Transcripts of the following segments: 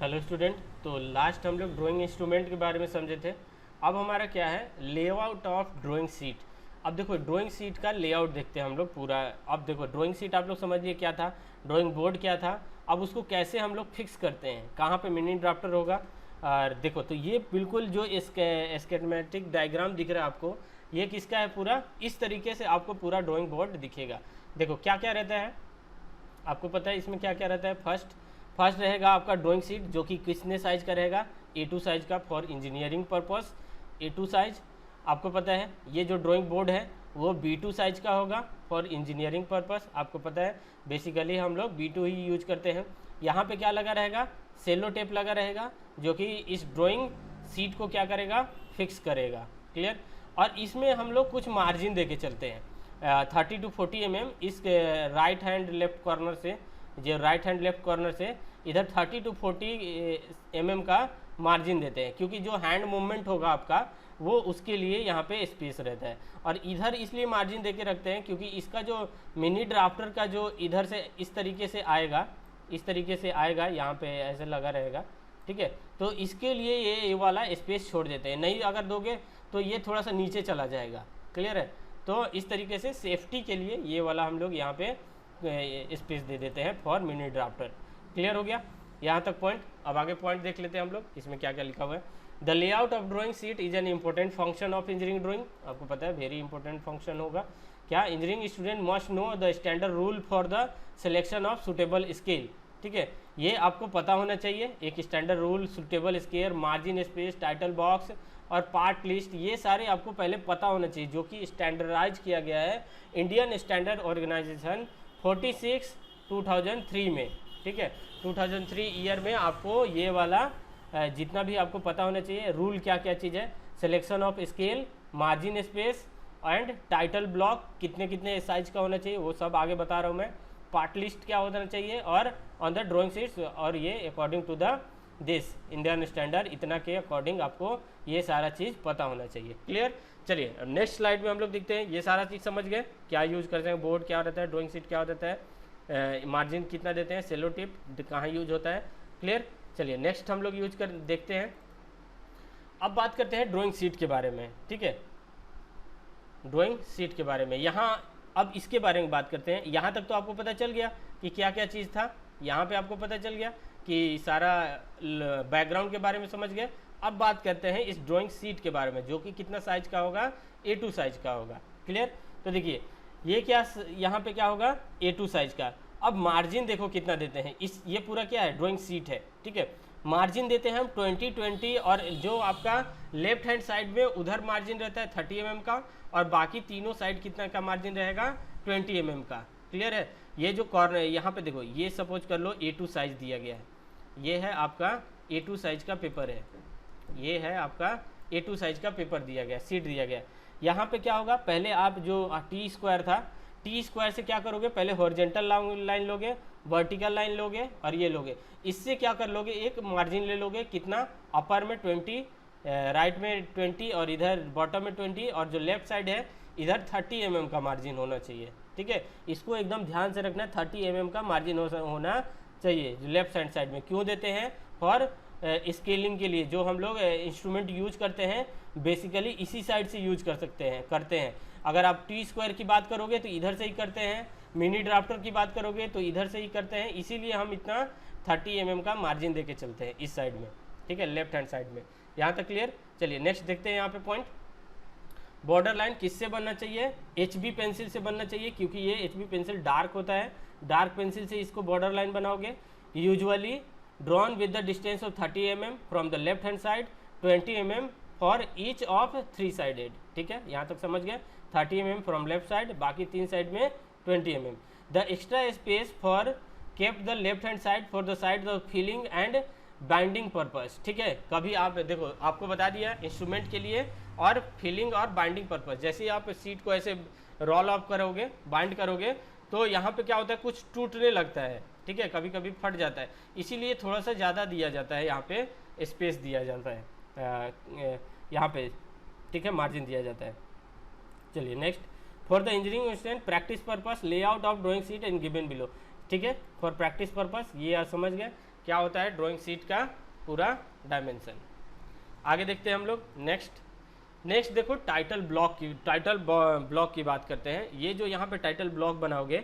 Hello student. तो last हम लोग ड्राइंग इंस्ट्रूमेंट के बारे में समझे थे। अब हमारा क्या है, लेआउट ऑफ ड्राइंग सीट। अब देखो ड्राइंग सीट का लेआउट देखते हैं हम लोग पूरा। अब देखो ड्राइंग सीट आप लोग समझ लिए क्या था, ड्राइंग बोर्ड क्या था। अब उसको कैसे हम लोग फिक्स करते हैं, कहाँ पे मिनी ड्राफ्टर होगा। और देखो तो ये बिल्कुल जो स्केमेटिक डायग्राम दिख रहा है आपको, ये किसका है, पूरा इस तरीके से आपको पूरा ड्राइंग बोर्ड दिखेगा। देखो क्या क्या रहता है, आपको पता है इसमें क्या क्या रहता है। फर्स्ट रहेगा आपका ड्राइंग शीट, जो कि कितने साइज का रहेगा, A2 साइज का, for engineering purpose A2 size. आपको पता है ये जो ड्राइंग बोर्ड है वो B2 साइज का होगा फॉर इंजीनियरिंग पर्पस। आपको पता है बेसिकली हम लोग B2 ही यूज करते हैं। यहाँ पे क्या लगा रहेगा, सेलो टेप लगा रहेगा, जो कि इस ड्राइंग सीट को क्या करेगा, फिक्स करेगा। क्लियर। और इसमें हम लोग कुछ मार्जिन दे के चलते हैं, 30 to 40 mm इस राइट हैंड लेफ्ट कॉर्नर से, जो राइट हैंड लेफ्ट कॉर्नर से इधर 30 to 40 mm का मार्जिन देते हैं, क्योंकि जो हैंड मूवमेंट होगा आपका वो उसके लिए यहाँ पे स्पेस रहता है। और इधर इसलिए मार्जिन दे के रखते हैं क्योंकि इसका जो मिनी ड्राफ्टर का जो इधर से इस तरीके से आएगा, इस तरीके से आएगा, यहाँ पे ऐसे लगा रहेगा। ठीक है, तो इसके लिए ये वाला स्पेस छोड़ देते हैं, नहीं अगर दोगे तो ये थोड़ा सा नीचे चला जाएगा। क्लियर है। तो इस तरीके से सेफ्टी के लिए ये वाला हम लोग यहाँ पे स्पेस दे देते हैं फॉर मिनी ड्राफ्टर। क्लियर हो गया यहाँ तक पॉइंट। अब आगे पॉइंट देख लेते हैं हम लोग, इसमें क्या क्या लिखा हुआ है। The layout of drawing sheet is an important function of engineering drawing. आपको पता है वेरी इंपॉर्टेंट फंक्शन होगा क्या, engineering student must know the standard rule for the selection of suitable scale. ठीक है, ये आपको पता होना चाहिए, एक standard rule, suitable scale, margin space, title box और पार्ट लिस्ट, ये सारे आपको पहले पता होना चाहिए, जो कि स्टैंडर्डाइज किया गया है इंडियन स्टैंडर्ड ऑर्गेनाइजेशन 46 2003 में। ठीक है, 2003 ईयर में आपको ये वाला जितना भी आपको पता होना चाहिए रूल, क्या क्या चीज़ है, selection of scale, margin space and title block कितने कितने साइज का होना चाहिए, वो सब आगे बता रहा हूँ मैं। पार्ट लिस्ट क्या होना चाहिए, और ऑन द ड्राइंग शीट्स, और ये according to the this Indian standard, इतना के अकॉर्डिंग आपको ये सारा चीज़ पता होना चाहिए। क्लियर। चलिए नेक्स्ट स्लाइड में हम लोग देखते हैं, ये सारा चीज़ समझ गए क्या यूज करते हैं, बोर्ड क्या रहता है, ड्राइंग शीट क्या होता है, मार्जिन कितना देते हैं, सेलो टिप कहाँ यूज होता है। क्लियर। चलिए नेक्स्ट हम लोग यूज कर देखते हैं। अब बात करते हैं ड्राइंग शीट के बारे में। ठीक है, ड्राइंग शीट के बारे में यहाँ अब इसके बारे में बात करते हैं। यहाँ तक तो आपको पता चल गया कि क्या क्या चीज़ था, यहाँ पे आपको पता चल गया कि सारा बैकग्राउंड के बारे में समझ गए। अब बात करते हैं इस ड्राइंग सीट के बारे में, जो कि कितना साइज का होगा, A2 साइज का होगा। क्लियर। तो देखिए ये क्या, यहाँ पे क्या होगा, A2 साइज का। अब मार्जिन देखो कितना देते हैं, इस ये पूरा क्या है, ड्राइंग सीट है। ठीक है, मार्जिन देते हैं हम 20-20, और जो आपका लेफ्ट हैंड साइड में उधर मार्जिन रहता है 30 mm का, और बाकी तीनों साइड कितना का मार्जिन रहेगा, 20 mm का। क्लियर है। ये जो कॉर्नर यहाँ पे देखो, ये सपोज कर लो A2 साइज दिया गया है, ये है आपका A2 साइज का पेपर है, ये है आपका A2 साइज का पेपर दिया गया, सीट दिया गया। यहाँ पे क्या होगा, पहले आप जो टी स्क्वायर था, टी स्क्वायर से क्या करोगे, पहले हॉरिजेंटल लाइन लोगे, वर्टिकल लाइन लोगे, और ये लोगे, इससे क्या कर लोगे, एक मार्जिन ले लोगे, कितना, अपर में 20, राइट में 20, और इधर बॉटम में 20, और जो लेफ्ट साइड है इधर 30 mm का मार्जिन होना चाहिए। ठीक है, इसको एकदम ध्यान से रखना, 30 mm का मार्जिन होना चाहिए जो लेफ्ट हैंड साइड में। क्यों देते हैं, फॉर स्केलिंग के लिए, जो हम लोग इंस्ट्रूमेंट यूज करते हैं बेसिकली इसी साइड से यूज करते हैं। अगर आप टी स्क्वायर की बात करोगे तो इधर से ही करते हैं, मिनी ड्राफ्टर की बात करोगे तो इधर से ही करते हैं, इसीलिए हम इतना 30 mm का मार्जिन देके चलते हैं इस साइड में। ठीक है, लेफ्ट हैंड साइड में। यहाँ तक क्लियर। चलिए नेक्स्ट देखते हैं यहाँ पे पॉइंट। बॉर्डर लाइन किससे बनना चाहिए, HB पेंसिल से बनना चाहिए, क्योंकि ये HB पेंसिल डार्क होता है, डार्क पेंसिल से इसको बॉर्डर लाइन बनाओगे। Usually drawn with the distance of 30 mm from the left hand side, 20 mm for each of 3 sided. ठीक है, यहाँ तक समझ गए, 30 mm फ्रॉम लेफ्ट साइड, बाकी 3 साइड में 20 mm। The extra space for kept the left hand side for the side of filling and binding purpose. ठीक है, कभी आप देखो आपको बता दिया इंस्ट्रूमेंट के लिए और फिलिंग और बाइंडिंग पर्पस, जैसे ही आप सीट को ऐसे रोल ऑफ करोगे, बाइंड करोगे, तो यहाँ पे क्या होता है, कुछ टूटने लगता है। ठीक है, कभी कभी फट जाता है, इसीलिए थोड़ा सा ज़्यादा दिया जाता है, यहाँ पे स्पेस दिया जाता है यहाँ पे। ठीक है, मार्जिन दिया जाता है। चलिए next, for the engineering student practice purpose layout of drawing sheet and given below. ठीक है, फॉर प्रैक्टिस पर्पस, ये आप समझ गए, क्या होता है ड्राइंग शीट का पूरा डायमेंशन। आगे देखते हैं हम लोग नेक्स्ट देखो टाइटल ब्लॉक की बात करते हैं। ये जो यहाँ पे टाइटल ब्लॉक बनाओगे,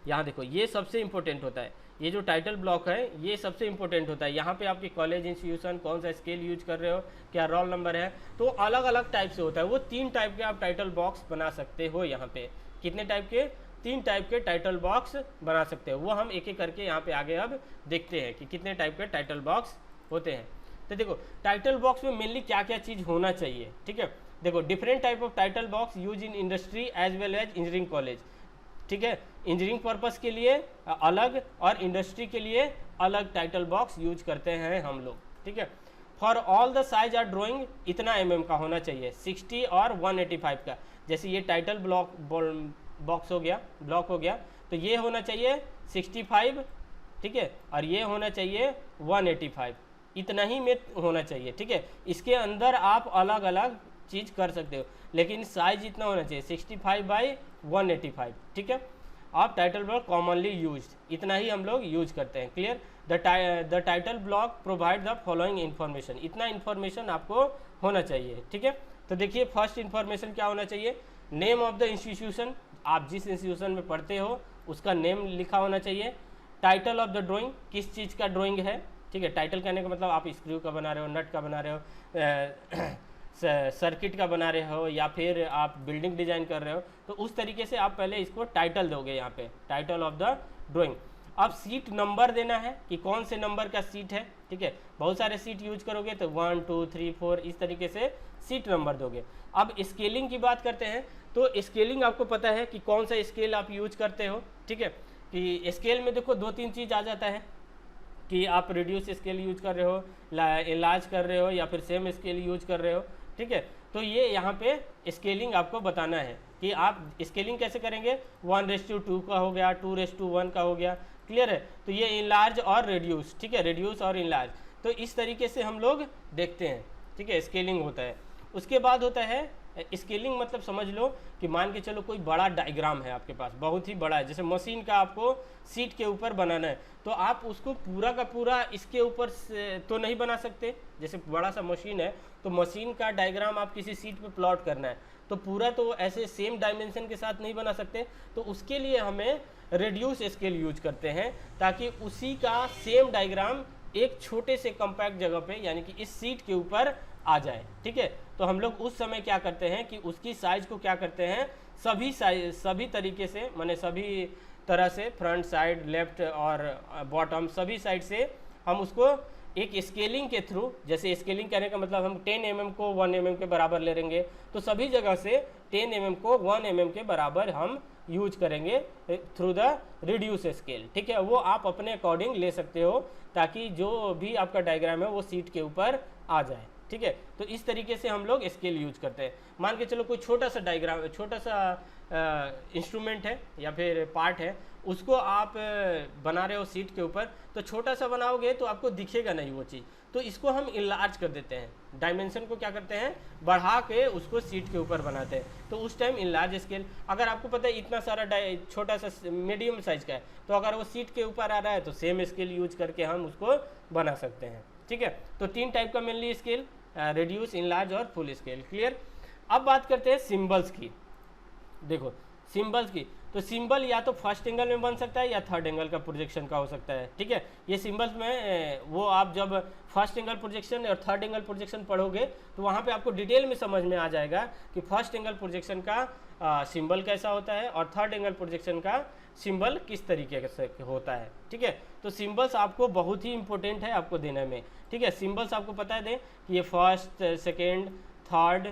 यहाँ देखो ये सबसे इंपॉर्टेंट होता है। ये जो टाइटल ब्लॉक है ये सबसे इंपॉर्टेंट होता है। यहाँ पे आपके कॉलेज इंस्टीट्यूशन कौन सा स्केल यूज कर रहे हो, क्या रोल नंबर है, तो अलग अलग टाइप से होता है। वो 3 टाइप के आप टाइटल बॉक्स बना सकते हो। यहाँ पे कितने टाइप के, 3 टाइप के टाइटल बॉक्स बना सकते हो। वो हम एक एक करके यहाँ पे आगे अब देखते हैं कि कितने टाइप के टाइटल बॉक्स होते हैं। तो देखो टाइटल बॉक्स में मेनली क्या क्या चीज़ होना चाहिए, ठीक है। देखो different type of title box use in industry as well as engineering college, ठीक है। इंजीनियरिंग पर्पस के लिए अलग और इंडस्ट्री के लिए अलग टाइटल बॉक्स यूज करते हैं हम लोग, ठीक है। For all the size are drawing इतना का होना चाहिए, 60 और 185 का। जैसे ये टाइटल बॉक्स हो गया, ब्लॉक हो गया, तो ये होना चाहिए 65, ठीक है, और ये होना चाहिए 185, इतना ही में होना चाहिए, ठीक है। इसके अंदर आप अलग अलग चीज़ कर सकते हो, लेकिन साइज इतना होना चाहिए 65 बाई 185, ठीक है। आप टाइटल ब्लॉक कॉमनली यूज्ड इतना ही हम लोग यूज करते हैं। Clear. The title block provide the following information, इतना इन्फॉर्मेशन आपको होना चाहिए, ठीक है। तो देखिए फर्स्ट इन्फॉर्मेशन क्या होना चाहिए, नेम ऑफ द इंस्टीट्यूशन, आप जिस इंस्टीट्यूशन में पढ़ते हो उसका नेम लिखा होना चाहिए। टाइटल ऑफ द ड्राइंग, किस चीज़ का ड्राइंग है, ठीक है। टाइटल कहने का मतलब आप स्क्रू का बना रहे हो, नट का बना रहे हो, सर्किट का बना रहे हो, या फिर आप बिल्डिंग डिजाइन कर रहे हो, तो उस तरीके से आप पहले इसको टाइटल दोगे। यहाँ पे टाइटल ऑफ द ड्राइंग। अब सीट नंबर देना है कि कौन से नंबर का सीट है, ठीक है। बहुत सारे सीट यूज करोगे तो 1 2 3 4 इस तरीके से सीट नंबर दोगे। अब स्केलिंग की बात करते हैं, तो स्केलिंग आपको पता है कि कौन सा स्केल आप यूज करते हो, ठीक है। कि स्केल में देखो 2-3 चीज़ आ जाता है कि आप रिड्यूस स्केल यूज कर रहे हो, इलाज कर रहे हो, या फिर सेम स्केल यूज कर रहे हो, ठीक है। तो ये यहाँ पे स्केलिंग आपको बताना है कि आप स्केलिंग कैसे करेंगे। 1:2 का हो गया, 2:1 का हो गया, क्लियर है। तो ये इनलार्ज और रिड्यूस, ठीक है, रिड्यूस और इनलार्ज, तो इस तरीके से हम लोग देखते हैं, ठीक है, स्केलिंग होता है। उसके बाद होता है स्केलिंग, मतलब समझ लो कि मान के चलो कोई बड़ा डायग्राम है आपके पास, बहुत ही बड़ा है, जैसे मशीन का आपको सीट के ऊपर बनाना है, तो आप उसको पूरा का पूरा इसके ऊपर तो नहीं बना सकते। जैसे बड़ा सा मशीन है तो मशीन का डायग्राम आप किसी सीट पे प्लॉट करना है, तो पूरा तो ऐसे सेम डायमेंशन के साथ नहीं बना सकते, तो उसके लिए हमें रेड्यूस स्केल यूज करते हैं, ताकि उसी का सेम डायग्राम एक छोटे से कम्पैक्ट जगह पे, यानी कि इस सीट के ऊपर आ जाए, ठीक है। तो हम लोग उस समय क्या करते हैं कि उसकी साइज को क्या करते हैं, सभी तरीके से, माने सभी तरह से, फ्रंट साइड, लेफ्ट और बॉटम, सभी साइड से हम उसको एक स्केलिंग के थ्रू, जैसे स्केलिंग करने का मतलब हम 10 mm को 1 mm के बराबर ले लेंगे, तो सभी जगह से 10 mm को 1 mm के बराबर हम यूज करेंगे थ्रू द रिड्यूस स्केल, ठीक है। वो आप अपने अकॉर्डिंग ले सकते हो, ताकि जो भी आपका डायग्राम है वो सीट के ऊपर आ जाए, ठीक है। तो इस तरीके से हम लोग स्केल यूज करते हैं। मान के चलो कोई छोटा सा डायग्राम, छोटा सा इंस्ट्रूमेंट है या फिर पार्ट है, उसको आप बना रहे हो सीट के ऊपर, तो छोटा सा बनाओगे तो आपको दिखेगा नहीं वो चीज़, तो इसको हम इनलार्ज कर देते हैं, डायमेंशन को क्या करते हैं, बढ़ा के उसको सीट के ऊपर बनाते हैं, तो उस टाइम इनलार्ज स्केल। अगर आपको पता है इतना सारा छोटा सा मीडियम साइज का है, तो अगर वो सीट के ऊपर आ रहा है तो सेम स्केल यूज करके हम उसको बना सकते हैं, ठीक है। तो 3 टाइप का मेनली स्केल, रिड्यूस, इनलार्ज और फुल स्केल, क्लियर। अब बात करते हैं सिंबल्स की। देखो सिंबल्स की, तो सिंबल या तो फर्स्ट एंगल में बन सकता है या थर्ड एंगल का प्रोजेक्शन का हो सकता है, ठीक है। ये सिंबल्स में वो आप जब फर्स्ट एंगल प्रोजेक्शन और थर्ड एंगल प्रोजेक्शन पढ़ोगे तो वहाँ पे आपको डिटेल में समझ में आ जाएगा कि फर्स्ट एंगल प्रोजेक्शन का सिंबल कैसा होता है और थर्ड एंगल प्रोजेक्शन का सिंबल किस तरीके से होता है, ठीक है। तो सिंबल्स आपको बहुत ही इंपॉर्टेंट है आपको देने में, ठीक है। सिंबल्स आपको पता है कि ये फर्स्ट, सेकेंड, थर्ड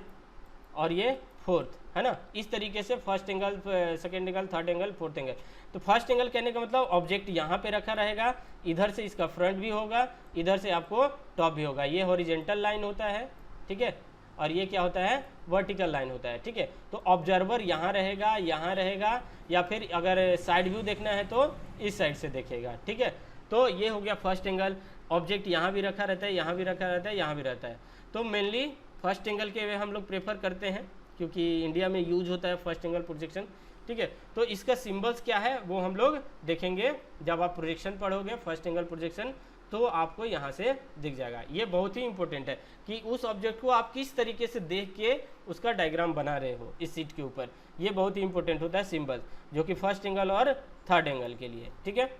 और ये फोर्थ, है ना, इस तरीके से first angle, second angle, third angle, fourth angle. तो फर्स्ट एंगल कहने का मतलब ऑब्जेक्ट यहाँ पे रखा रहेगा, इधर से इसका फ्रंट भी होगा, इधर से आपको टॉप भी होगा, ये हॉरिजेंटल लाइन होता है, ठीक है, और ये क्या होता है, वर्टिकल लाइन होता है, ठीक है। तो ऑब्जर्वर यहाँ रहेगा, या फिर अगर साइड व्यू देखना है तो इस साइड से देखेगा, ठीक है। तो ये हो गया फर्स्ट एंगल। ऑब्जेक्ट यहाँ भी रखा रहता है, यहाँ भी रखा रहता है, यहाँ भी रहता है, तो मेनली फर्स्ट एंगल के वे हम लोग प्रेफर करते हैं, क्योंकि इंडिया में यूज होता है फर्स्ट एंगल प्रोजेक्शन, ठीक है। तो इसका सिंबल्स क्या है वो हम लोग देखेंगे जब आप प्रोजेक्शन पढ़ोगे, फर्स्ट एंगल प्रोजेक्शन तो आपको यहाँ से दिख जाएगा। ये बहुत ही इंपॉर्टेंट है कि उस ऑब्जेक्ट को आप किस तरीके से देख के उसका डायग्राम बना रहे हो इस सीट के ऊपर, ये बहुत ही इंपॉर्टेंट होता है सिंबल, जो कि फर्स्ट एंगल और थर्ड एंगल के लिए, ठीक है।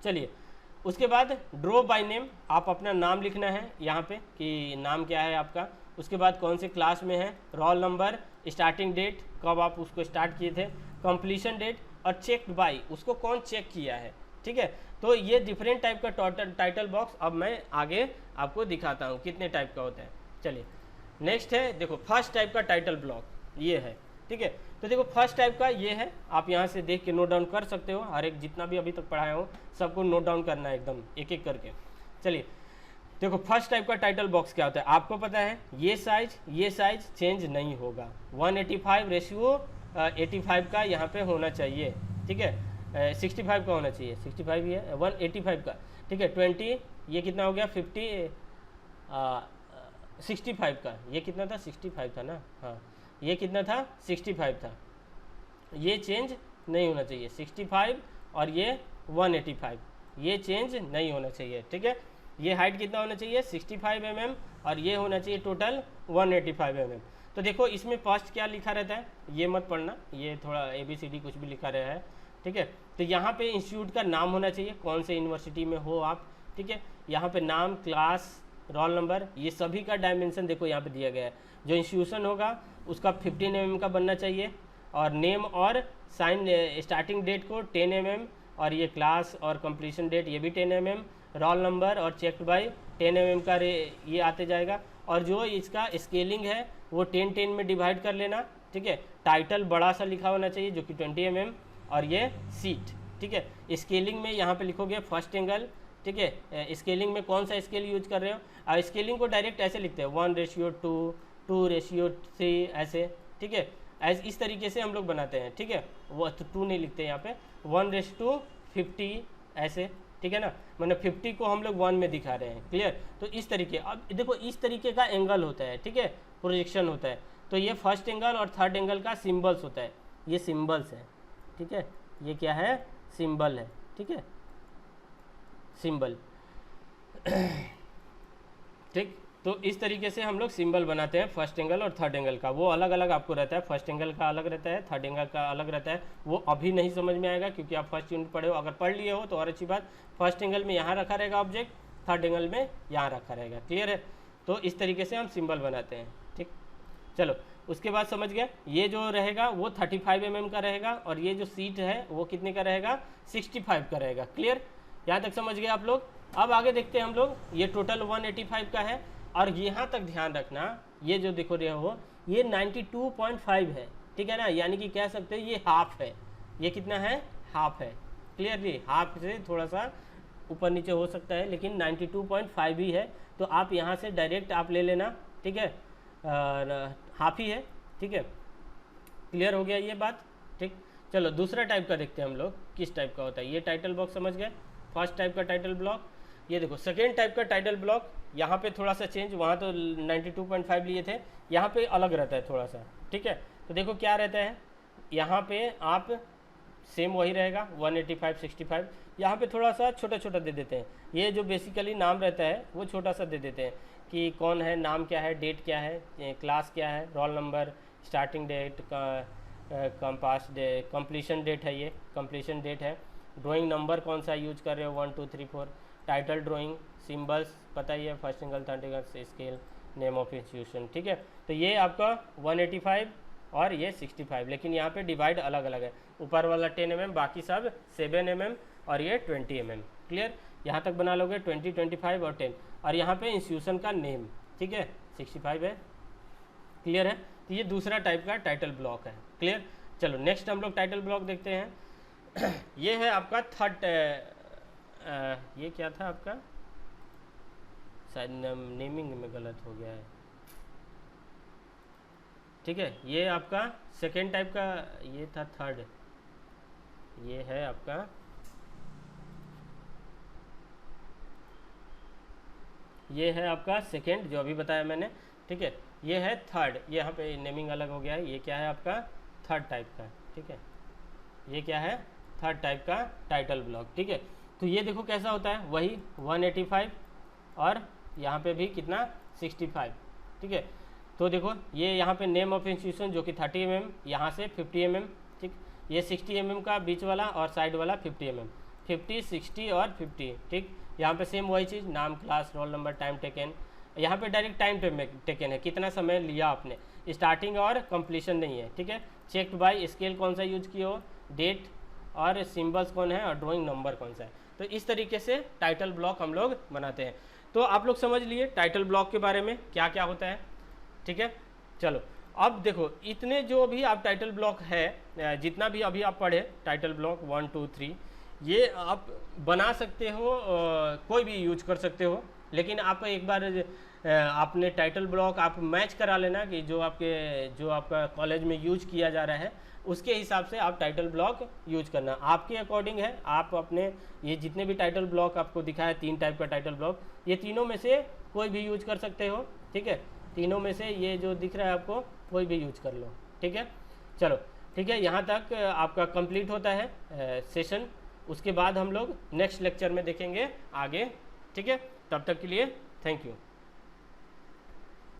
चलिए उसके बाद ड्रॉ बाय नेम, आप अपना नाम लिखना है यहाँ पे कि नाम क्या है आपका, उसके बाद कौन से क्लास में है, रोल नंबर, स्टार्टिंग डेट, कब आप उसको स्टार्ट किए थे, कंप्लीशन डेट, और चेक्ड बाय, उसको कौन चेक किया है, ठीक है। तो ये डिफरेंट टाइप का टाइटल बॉक्स अब मैं आगे आपको दिखाता हूँ कितने टाइप का होता है। चलिए नेक्स्ट है, देखो फर्स्ट टाइप का टाइटल ब्लॉक ये है, ठीक है। तो देखो फर्स्ट टाइप का ये है, आप यहाँ से देख के नोट डाउन कर सकते हो, हर एक जितना भी अभी तक पढ़ाया हो सबको नोट डाउन करना है एकदम एक एक करके। चलिए देखो फर्स्ट टाइप का टाइटल बॉक्स क्या होता है, आपको पता है ये साइज चेंज नहीं होगा, 185:85 का यहाँ पे होना चाहिए, ठीक है। 65 का होना चाहिए, 65 ही है, 185 का, ठीक है। 20 ये कितना हो गया, 65 का, ये कितना था, 65 था ना, हाँ ये कितना था, 65 था, ये चेंज नहीं होना चाहिए, 65 और ये 185 ये चेंज नहीं होना चाहिए, ठीक है। ये हाइट कितना होना चाहिए, 65 mm, और ये होना चाहिए टोटल 185 mm। तो देखो इसमें फर्स्ट क्या लिखा रहता है ये मत पढ़ना, ये थोड़ा ABCD कुछ भी लिखा रहा है, ठीक है। तो यहाँ पे इंस्टीट्यूट का नाम होना चाहिए, कौन से यूनिवर्सिटी में हो आप, ठीक है। यहाँ पे नाम, क्लास, रोल नंबर, ये सभी का डायमेंशन देखो यहाँ पे दिया गया है। जो इंस्टीट्यूशन होगा उसका 15 mm का बनना चाहिए, और नेम और साइन स्टार्टिंग डेट को 10 mm, और ये क्लास और कंप्लीशन डेट ये भी 10 mm, रोल नंबर और चेक्ड बाय 10 mm का ये आते जाएगा, और जो इसका स्केलिंग है वो 10-10 में डिवाइड कर लेना, ठीक है। टाइटल बड़ा सा लिखा होना चाहिए जो कि 20 mm, और ये सीट, ठीक है। स्केलिंग में यहाँ पे लिखोगे फर्स्ट एंगल, ठीक है। स्केलिंग में कौन सा स्केल यूज कर रहे हो, और स्केलिंग को डायरेक्ट ऐसे लिखते हैं 1:2, 2:3 ऐसे, ठीक है। इस तरीके से हम लोग बनाते हैं, ठीक है। वो 2 नहीं लिखते यहाँ पे, 1:50 ऐसे, ठीक है ना, मतलब 50 को हम लोग 1 में दिखा रहे हैं, क्लियर। तो इस तरीके, अब देखो इस तरीके का एंगल होता है, ठीक है, प्रोजेक्शन होता है। तो ये फर्स्ट एंगल और थर्ड एंगल का सिम्बल्स होता है, ये सिम्बल्स है, ठीक है। ये क्या है, सिंबल है, ठीक है, सिंबल ठीक। तो इस तरीके से हम लोग सिंबल बनाते हैं फर्स्ट एंगल और थर्ड एंगल का, वो अलग अलग आपको रहता है, फर्स्ट एंगल का अलग रहता है, थर्ड एंगल का अलग रहता है। वो अभी नहीं समझ में आएगा क्योंकि आप फर्स्ट यूनिट पढ़े हो, अगर पढ़ लिए हो तो और अच्छी बात, फर्स्ट एंगल में यहाँ रखा रहेगा ऑब्जेक्ट, थर्ड एंगल में यहाँ रखा रहेगा, क्लियर है। तो इस तरीके से हम सिंबल बनाते हैं, ठीक। चलो उसके बाद समझ गया, ये जो रहेगा वो 35 mm का रहेगा, और ये जो सीट है वो कितने का रहेगा, 65 का रहेगा, क्लियर। यहाँ तक समझ गए आप लोग। अब आगे देखते हैं हम लोग, ये टोटल 185 का है, और यहाँ तक ध्यान रखना, ये जो देखो रहे हो ये 92.5 है, ठीक है ना, यानी कि कह सकते हैं ये हाफ है, ये कितना है, हाफ है, क्लियरली हाफ से थोड़ा सा ऊपर नीचे हो सकता है, लेकिन 92.5 ही है। तो आप यहाँ से डायरेक्ट आप ले लेना, ठीक है, हाफ ही है, ठीक है, क्लियर हो गया ये बात, ठीक। चलो दूसरा टाइप का देखते हैं हम लोग किस टाइप का होता है। ये टाइटल बॉक्स समझ गए, फर्स्ट टाइप का टाइटल ब्लॉक। ये देखो सेकेंड टाइप का टाइटल ब्लॉक, यहाँ पे थोड़ा सा चेंज, वहाँ तो 92.5 लिए थे, यहाँ पे अलग रहता है थोड़ा सा, ठीक है। तो देखो क्या रहता है, यहाँ पे आप सेम वही रहेगा 185 65, यहाँ पे थोड़ा सा छोटा छोटा दे देते हैं। ये जो बेसिकली नाम रहता है वो छोटा सा दे देते हैं कि कौन है, नाम क्या है, डेट क्या है, क्लास क्या है, roll number, starting date, compass day, completion date है, ये कंप्लीशन डेट है, ड्राइंग नंबर कौन सा यूज कर रहे हो 1 2 3 4, टाइटल ड्राइंग, सिंबल्स पता ही है, first angle third angle scale, name of institution, ठीक है। तो ये आपका 185 और ये 65, लेकिन यहाँ पे डिवाइड अलग अलग है, ऊपर वाला 10 mm, बाकी सब 7 mm, और ये 20 mm, क्लियर। यहाँ तक बना लोगे 20 25 और 10, और यहाँ पे इंस्टीट्यूशन का नेम, ठीक है, 65 है, क्लियर है। तो ये दूसरा टाइप का टाइटल ब्लॉक है, क्लियर। चलो नेक्स्ट हम लोग टाइटल ब्लॉक देखते हैं। ये है आपका थर्ड, ये क्या था आपका, शायद नेमिंग में गलत हो गया है, ठीक है। ये आपका सेकेंड टाइप का, ये था थर्ड, ये है आपका सेकेंड जो अभी बताया मैंने, ठीक है। ये है थर्ड, ये यहाँ पे नेमिंग अलग हो गया है। ये क्या है आपका थर्ड टाइप का, ठीक है, ये क्या है थर्ड टाइप का टाइटल ब्लॉक, ठीक है। तो ये देखो कैसा होता है, वही 185 और यहाँ पे भी कितना 65, ठीक है। तो देखो ये यहाँ पे नेम ऑफ इंस्टीट्यूशन जो कि 30 mm, यहाँ से 50 mm, ठीक। ये 60 mm का बीच वाला और साइड वाला 50 mm, 50, 60 और 50, ठीक। यहाँ पे सेम वही चीज़, नाम, class, roll number, time taken. यहाँ पे डायरेक्ट टाइम टेकन है, कितना समय लिया आपने, स्टार्टिंग और कंप्लीशन नहीं है, ठीक है। चेक्ड बाय स्केल कौन सा यूज किया हो, डेट और सिंबल्स कौन है और ड्राइंग नंबर कौन सा है। तो इस तरीके से टाइटल ब्लॉक हम लोग बनाते हैं। तो आप लोग समझ लिए टाइटल ब्लॉक के बारे में क्या क्या होता है, ठीक है। चलो अब देखो इतने जो भी आप टाइटल ब्लॉक है, जितना भी अभी आप पढ़े टाइटल ब्लॉक 1 2 3, ये आप बना सकते हो, कोई भी यूज कर सकते हो। लेकिन आप एक बार आपने टाइटल ब्लॉक आप मैच करा लेना कि जो आपका कॉलेज में यूज किया जा रहा है उसके हिसाब से आप टाइटल ब्लॉक यूज करना, आपके अकॉर्डिंग है। आप अपने ये जितने भी टाइटल ब्लॉक आपको दिखा है, 3 टाइप का टाइटल ब्लॉक, ये तीनों में से कोई भी यूज कर सकते हो, ठीक है। तीनों में से ये जो दिख रहा है आपको कोई भी यूज कर लो, ठीक है। चलो ठीक है, यहाँ तक आपका कंप्लीट होता है सेशन। उसके बाद हम लोग नेक्स्ट लेक्चर में देखेंगे आगे, ठीक है। तब तक के लिए थैंक यू।